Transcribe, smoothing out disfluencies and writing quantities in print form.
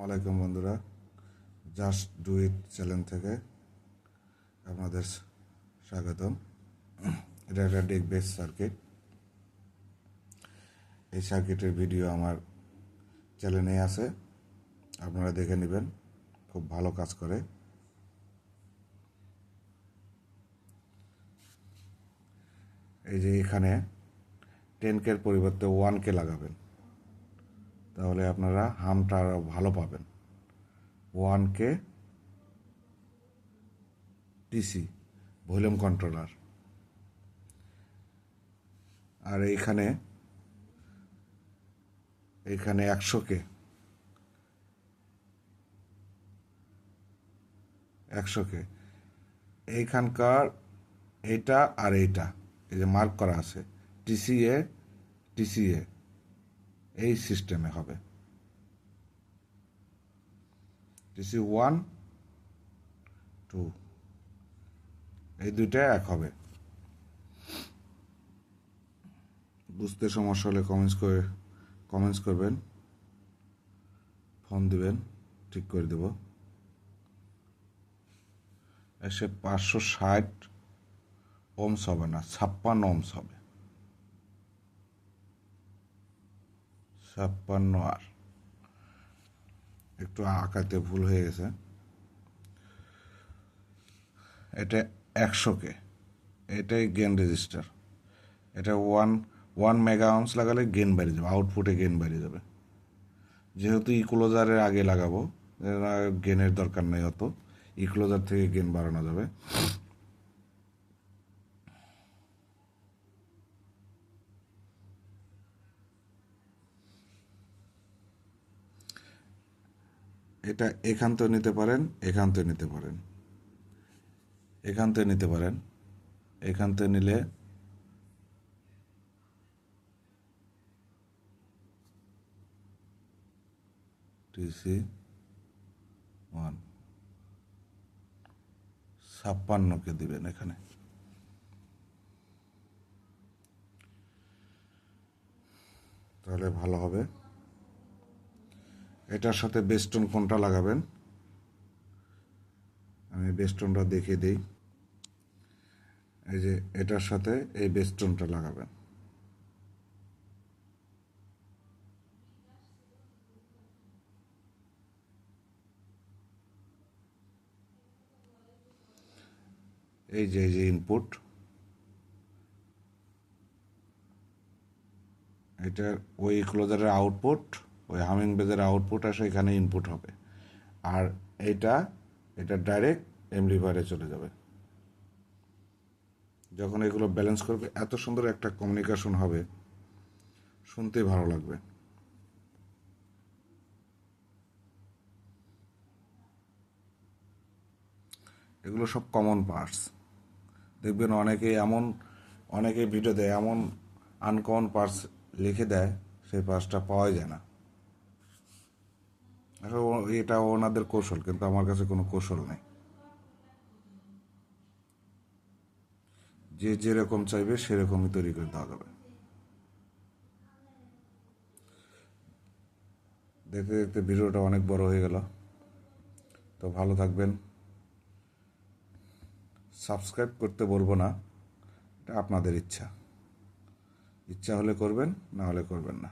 আসসালামাইকুম বন্ধুরা, just do it channel থেকে আপনাদের স্বাগতম। এটা একটা ডেক বেস সার্কিট। এই সার্কিটের ভিডিও আমার চ্যানেলে আছে, আপনারা দেখে নেবেন। খুব ভালো কাজ করে। এই যে এখানে 10K পরিবর্তে 1K লাগাবেন, তাহলে আপনারা হামটা আরও ভালো পাবেন। 1K DC volume controller. আর এইখানে 100K এইখানকার এইটা আর এইটা, এই যে মার্ক করা আছে টিসিএ এই সিস্টেমে হবে। টিসি 1, 2 এই দুইটা এক হবে। বুঝতে সমস্যা হলে কমেন্টস করবেন, ফোন দিবেন, ঠিক করে দেব। এসে 560 ওমস হবে না, 56 ওমস হবে। 56 আর একটু আঁকাতে ভুল হয়ে গেছে। এটা 100K, এটাই গেন রেজিস্টার। এটা 1 মেগা ওমস লাগালে গেন বেড়ে যাবে, আউটপুটে গেন বেড়ে যাবে। যেহেতু ইকুলোজারের আগে লাগাবো, গেনের দরকার নেই অত। ইকুলোজার থেকে গেন বাড়ানো যাবে। এটা এখান থেকে নিতে পারেন, এখান থেকে নিতে পারেন, এখান থেকে নিতে পারেন। এখান থেকে নিলে টিসি 1 56K দিবেন এখানে। তাহলে ভালো হবে। এটার সাথে বেস্টন কোনটা লাগাবেন আমি বেস্টনটা দেখিয়ে দিই। এই যে এটার সাথে এই বেস্টনটা লাগাবেন। এই যে ইনপুট, এটার ওই ক্লোজারের আউটপুট, ওই হামিং বেজের আউটপুট আসে এখানে ইনপুট হবে। আর এটা ডাইরেক্ট এমপ্লিফায়ারে চলে যাবে। যখন এগুলো ব্যালেন্স করবে, এত সুন্দর একটা কমিউনিকেশন হবে, শুনতেই ভালো লাগবে। এগুলো সব কমন পার্টস। দেখবেন অনেকে ভিডিও দেয়, এমন আনকমন পার্টস লিখে দেয়, সেই পার্টসটা পাওয়া যায় না। আসলে এটা ওনাদের কৌশল, কিন্তু আমার কাছে কোনো কৌশল নেই। যে যেরকম চাইবে সেরকমই তৈরি করে দেওয়া যাবে। দেখতে দেখতে ভিডিওটা অনেক বড় হয়ে গেল। তো ভালো থাকবেন। সাবস্ক্রাইব করতে বলবো না, এটা আপনাদের ইচ্ছা হলে করবেন, না হলে করবেন না।